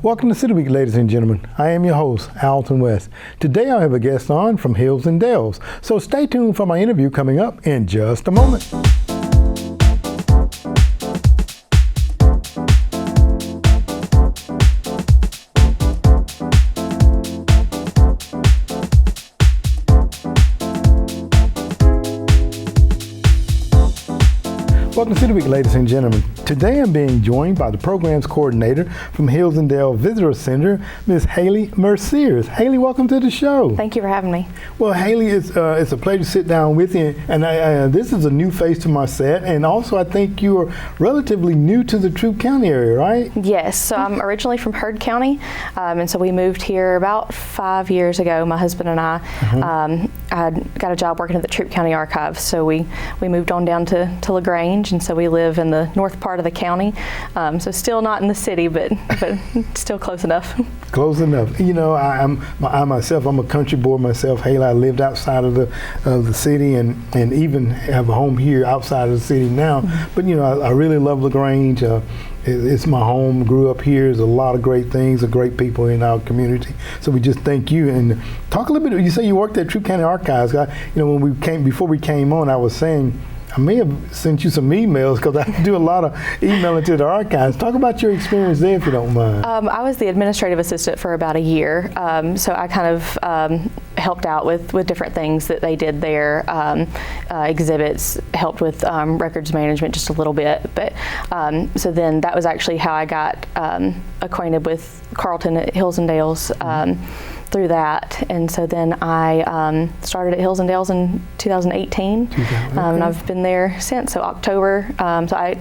Welcome to City Week, ladies and gentlemen. I am your host, Alton West. Today I have a guest on from Hills and Dales, so stay tuned for my interview coming up in just a moment. Welcome to City Week, ladies and gentlemen. Today I'm being joined by the program's coordinator from Hills and Dale Visitor Center, Ms. Haley Merciers. Haley, welcome to the show. Thank you for having me. Well, Haley, it's a pleasure to sit down with you. And this is a new face to my set. And also, I think you are relatively new to the Troup County area, right? Yes. So I'm originally from Heard County. And so we moved here about 5 years ago, my husband and I. I got a job working at the Troup County Archives. So we moved on down to LaGrange. And so we live in the north part of the county. So still not in the city, but still close enough. Close enough. You know, I'm a country boy myself. Haley, I lived outside of the city and even have a home here outside of the city now. But you know, I really love LaGrange. It's my home. Grew up here. There's a lot of great things, great people in our community. So we just thank you. And talk a little bit. You say you worked at Troup County Archives. Before we came on, I was saying I may have sent you some emails because I do a lot of emailing to the archives. Talk about your experience there, if you don't mind. I was the administrative assistant for about a year, so I kind of helped out with different things that they did there, exhibits, helped with records management just a little bit. But so then that was actually how I got acquainted with Carlton at Hills and Dales. Through that, and so then I started at Hills and Dales in 2018, and I've been there since. So October,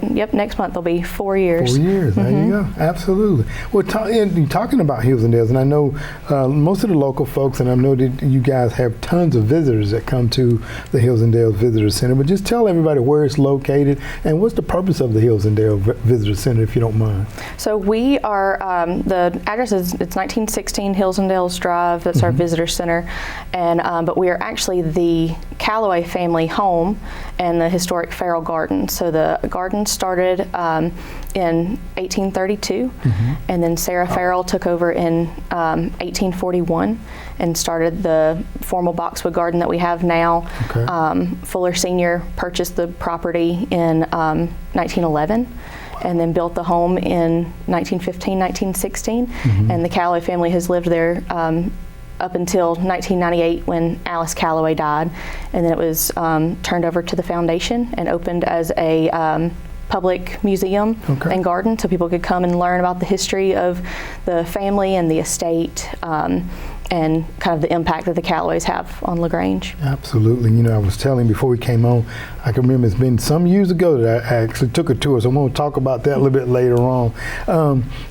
next month will be 4 years. 4 years, there you go, absolutely. Well, talking about Hills and Dales, and I know most of the local folks, and I know that you guys have tons of visitors that come to the Hills and Dales Visitor Center, but just tell everybody where it's located and what's the purpose of the Hills and Dales Visitor Center, if you don't mind. So we are, the address is, it's 1916 Hills and Dales Drive. That's our visitor center, and but we are actually the Calloway family home and the historic Farrell Garden. So the garden started in 1832, and then Sarah Farrell took over in 1841 and started the formal boxwood garden that we have now. Fuller Sr. purchased the property in 1911. And then built the home in 1915, 1916. And the Calloway family has lived there up until 1998 when Alice Calloway died. And then it was turned over to the foundation and opened as a public museum and garden, so people could come and learn about the history of the family and the estate, and kind of the impact that the Calloways have on LaGrange. Absolutely. You know, I was telling before we came on, I can remember it's been some years ago that I actually took a tour, so I'm going to talk about that a little bit later on.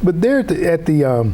But there at the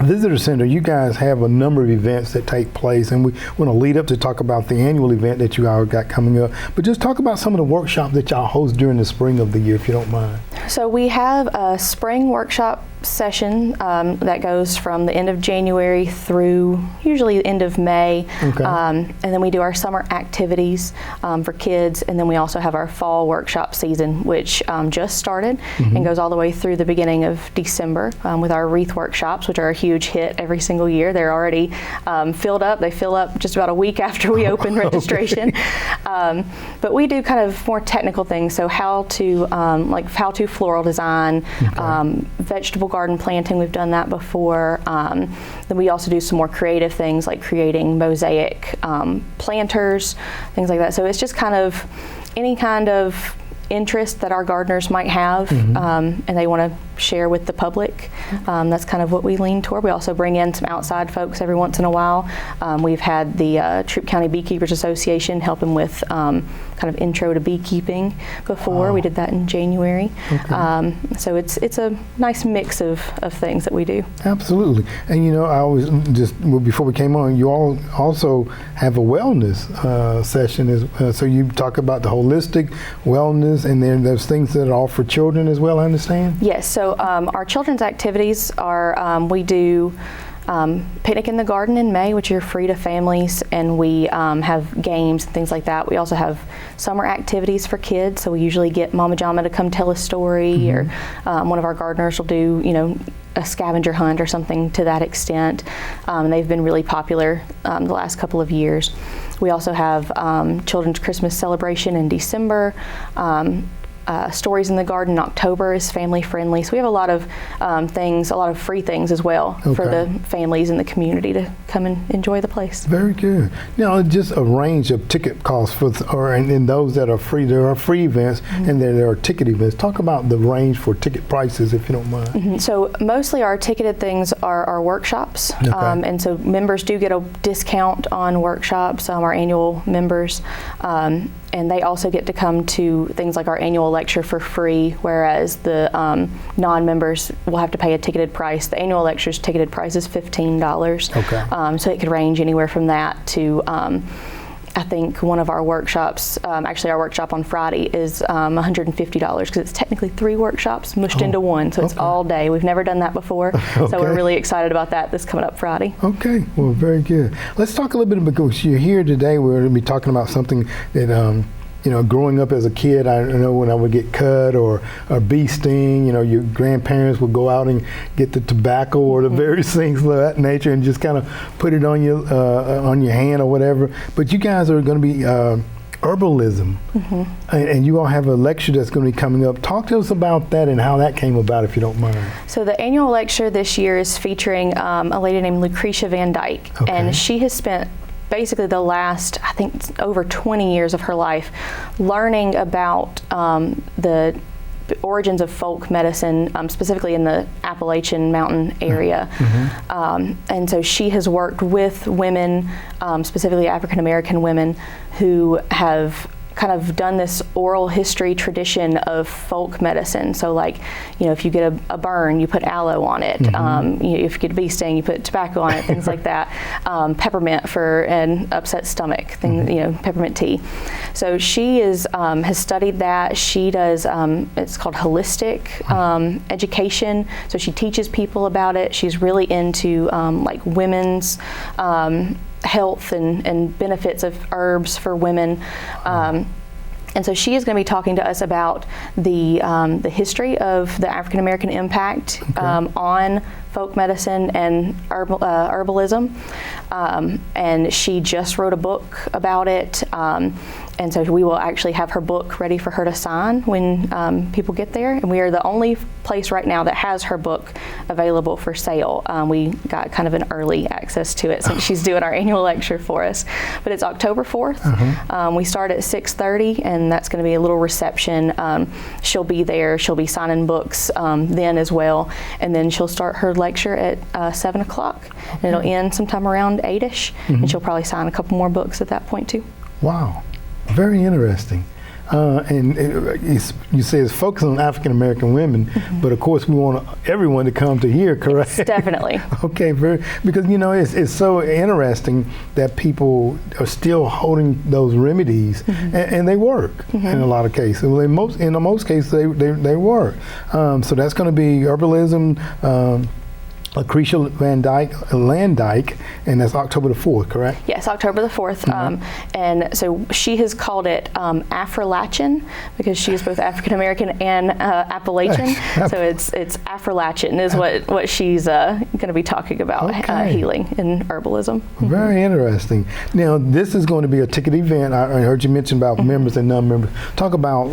Visitor Center, you guys have a number of events that take place, and we want to lead up to talk about the annual event that you all got coming up. But just talk about some of the workshops that y'all host during the spring of the year, if you don't mind. So we have a spring workshop session that goes from the end of January through usually the end of May, and then we do our summer activities for kids, and then we also have our fall workshop season, which just started and goes all the way through the beginning of December with our wreath workshops, which are a huge hit every single year. They're already filled up. They fill up just about a week after we open registration. But we do kind of more technical things, so how to floral design, vegetable garden planting. We've done that before. Then we also do some more creative things like creating mosaic planters, things like that. So it's just kind of any kind of interest that our gardeners might have, and they want to share with the public. That's kind of what we lean toward. We also bring in some outside folks every once in a while. We've had the Troup County Beekeepers Association helping with kind of intro to beekeeping before. We did that in January. So it's a nice mix of things that we do. Absolutely. And you know, I always before we came on, you all also have a wellness session. So you talk about the holistic wellness, and then there's things that are all for children as well, I understand? Yes. So our children's activities are, we do Picnic in the Garden in May, which are free to families, and we have games and things like that. We also have summer activities for kids, so we usually get Mama Jama to come tell a story, or one of our gardeners will do, a scavenger hunt or something to that extent. They've been really popular the last couple of years. We also have Children's Christmas Celebration in December. Stories in the Garden in October is family friendly. So we have a lot of things, a lot of free things as well for the families in the community to come and enjoy the place. Very good. Now, just a range of ticket costs and those that are free. There are free events and there are ticket events. Talk about the range for ticket prices, if you don't mind. So mostly our ticketed things are our workshops, and so members do get a discount on workshops, our annual members. And they also get to come to things like our annual lecture for free, whereas the non-members will have to pay a ticketed price. The annual lecture's ticketed price is $15. Okay. So it could range anywhere from that to, I think one of our workshops, actually our workshop on Friday is $150 because it's technically 3 workshops mushed into one, so it's all day. We've never done that before, so we're really excited about that this coming up Friday. Okay, well, very good. Let's talk a little bit, because you're here today. We're going to be talking about something that growing up as a kid, I know when I would get cut or a bee sting, your grandparents would go out and get the tobacco or the various things of that nature and just kind of put it on your hand or whatever. But you guys are going to be Herbalism, and you all have a lecture that's going to be coming up. Talk to us about that and how that came about, if you don't mind. So the annual lecture this year is featuring a lady named Lucretia Van Dyke, and she has spent basically the last, I think, over 20 years of her life learning about the origins of folk medicine, specifically in the Appalachian Mountain area. And so she has worked with women, specifically African American women, who have kind of done this oral history tradition of folk medicine. So like, if you get a burn, you put aloe on it. If you get a bee sting, you put tobacco on it, things like that. Peppermint for an upset stomach, peppermint tea. So she has studied that. She does, it's called holistic education. So she teaches people about it. She's really into like women's health and benefits of herbs for women. And so she is going to be talking to us about the history of the African American impact on folk medicine and herbalism. And she just wrote a book about it. And so we will actually have her book ready for her to sign when people get there. And we are the only place right now that has her book available for sale. We got kind of an early access to it since she's doing our annual lecture for us. But it's October 4th. We start at 6:30, and that's going to be a little reception. She'll be there. She'll be signing books then as well. And then she'll start her lecture at 7 o'clock. And it'll end sometime around 8-ish. And she'll probably sign a couple more books at that point too. Wow. Very interesting. And you say it's focused on African American women, but of course we want everyone to come to here, correct? Yes, definitely. Okay, because it's so interesting that people are still holding those remedies, and they work in a lot of cases. Well, in most cases they work. So that's going to be Herbalism. Lucretia Van Dyke, and that's October the 4th, correct? Yes, October the 4th. And so she has called it Affrilachian because she is both African American and Appalachian. So it's Affrilachian is what she's going to be talking about, healing and herbalism. Very interesting. Now, this is going to be a ticket event. I heard you mention about members and non-members. Talk about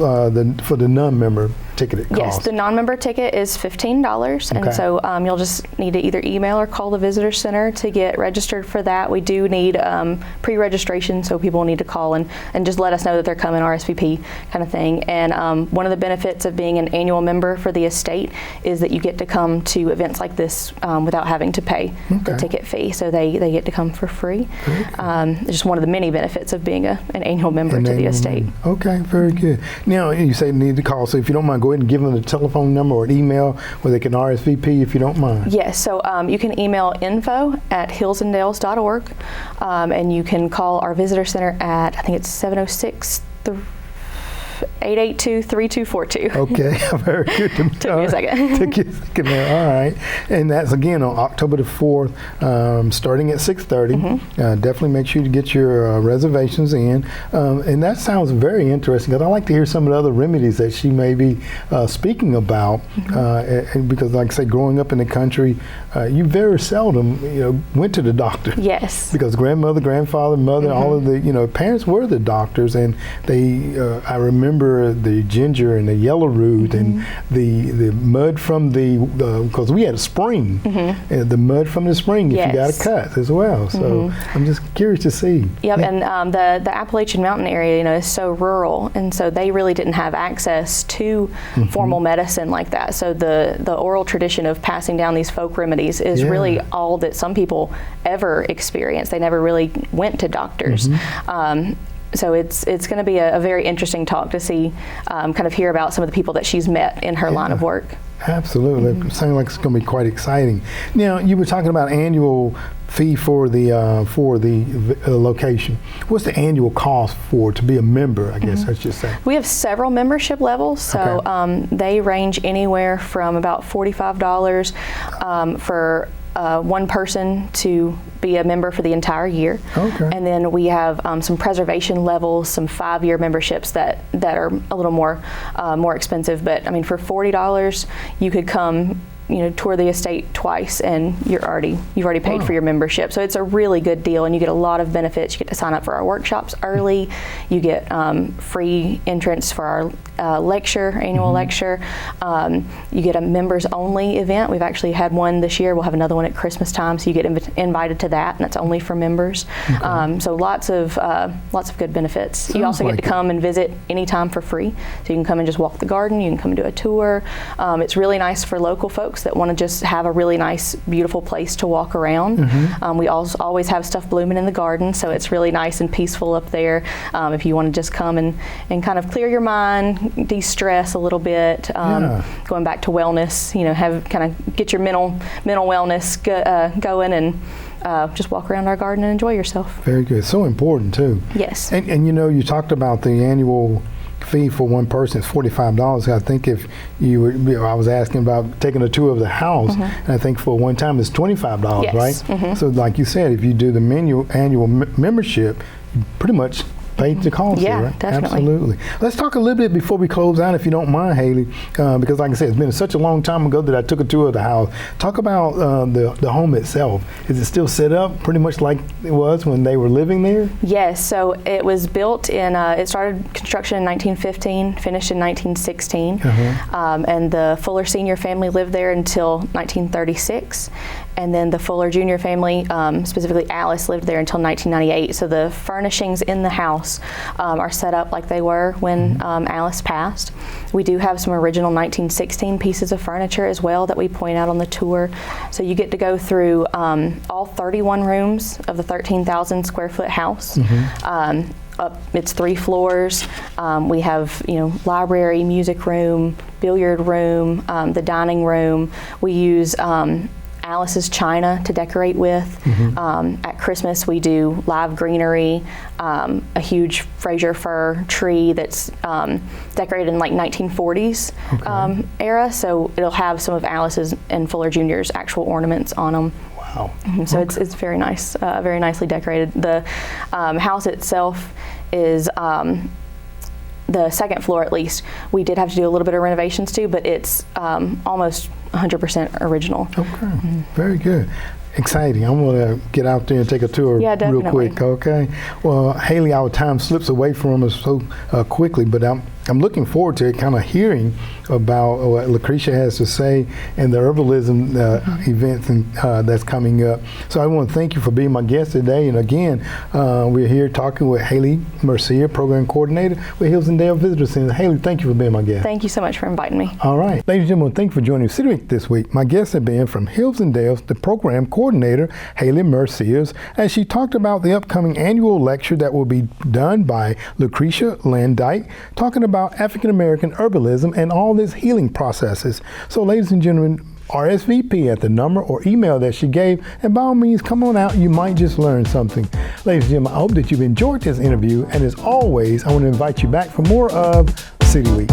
for the non-member ticket cost. Yes, the non-member ticket is $15, and so you'll just need to either email or call the visitor center to get registered for that. We do need pre-registration, so people need to call and just let us know that they're coming, RSVP kind of thing. And one of the benefits of being an annual member for the estate is that you get to come to events like this without having to pay the ticket fee, so they get to come for free. Just one of the many benefits of being an annual member to the estate. Okay, very good. Now, you say need to call, so if you don't mind, go ahead and give them the telephone number or an email where they can RSVP if you don't mind. Yes, so you can email info@hillsandales.org, and you can call our visitor center at, I think it's 706 882-3242. Okay, very good. Took me a second. Took you a second there. All right. And that's again on October the 4th, starting at 6:30. Definitely make sure to get your reservations in. And that sounds very interesting because I like to hear some of the other remedies that she may be speaking about. And because, like I say, growing up in the country, you very seldom, went to the doctor. Yes. Because grandmother, grandfather, mother, all of the, parents were the doctors, and they. I remember the ginger and the yellow root and the mud from because we had a spring, and the mud from the spring if you got a cut as well. So I'm just curious to see. Yep, and the Appalachian Mountain area, is so rural, and so they really didn't have access to formal medicine like that. So the oral tradition of passing down these folk remedies is really all that some people ever experienced. They never really went to doctors. So it's going to be a very interesting talk to see, kind of hear about some of the people that she's met in her line of work. Absolutely. It sounds like it's going to be quite exciting. Now, you were talking about annual fee for the location. What's the annual cost to be a member, I guess I should say? We have several membership levels, so they range anywhere from about $45 for one person to be a member for the entire year. And then we have some preservation levels, some 5-year memberships that are a little more expensive. But I mean, for $40, you could come, tour the estate twice, and you've already paid for your membership. So it's a really good deal, and you get a lot of benefits. You get to sign up for our workshops early. You get free entrance for our annual lecture. You get a members only event. We've actually had one this year. We'll have another one at Christmas time, so you get invited to that, and that's only for members. So lots of good benefits. Sounds you also get to come and visit anytime for free. So you can come and just walk the garden. You can come and do a tour. It's really nice for local folks that want to just have a really nice, beautiful place to walk around. We always have stuff blooming in the garden, so it's really nice and peaceful up there. If you want to just come and kind of clear your mind, de-stress a little bit, going back to wellness, get your mental wellness going, and just walk around our garden and enjoy yourself. Very good. So important too. Yes. And you talked about the annual fee for one person is $45. I think if I was asking about taking a tour of the house, and I think for one time it's $25, right? So like you said, if you do the annual membership, you pretty much pay the cost. Yeah, right? definitely. Absolutely. Let's talk a little bit before we close out, if you don't mind, Haley, because like I said, it's been such a long time ago that I took a tour of the house. Talk about the home itself. Is it still set up pretty much like it was when they were living there? Yes, so it was built it started construction in 1915, finished in 1916, and the Fuller Senior family lived there until 1936. And then the Fuller Junior family, specifically Alice, lived there until 1998. So the furnishings in the house are set up like they were when Alice passed. We do have some original 1916 pieces of furniture as well that we point out on the tour. So you get to go through all 31 rooms of the 13,000 square foot house. It's 3 floors. We have, library, music room, billiard room, the dining room. We use Alice's china to decorate with. At Christmas we do live greenery, a huge Fraser fir tree that's decorated in like 1940s era, so it'll have some of Alice's and Fuller Jr.'s actual ornaments on them. Wow. So it's very nice, very nicely decorated. The house itself is the second floor, at least, we did have to do a little bit of renovations to, but it's almost 100% original. Okay, very good. Exciting. I'm going to get out there and take a tour real quick, okay? Well, Haley, our time slips away from us so quickly, but I'm looking forward to kind of hearing about what Lucretia has to say and the herbalism events that's coming up. So I want to thank you for being my guest today. And again, we're here talking with Haley Mercier, Program Coordinator with Hills and Dale Visitor Center. Haley, thank you for being my guest. Thank you so much for inviting me. All right. Ladies and gentlemen, thank you for joining City Week this week. My guests have been from Hills and Dale's, the Program Coordinator, Haley Merciers, as she talked about the upcoming annual lecture that will be done by Lucretia Landike, talking about African American herbalism and all its healing processes. So ladies and gentlemen, RSVP at the number or email that she gave, and by all means, come on out. You might just learn something. Ladies and gentlemen, I hope that you've enjoyed this interview, and as always, I want to invite you back for more of City Week.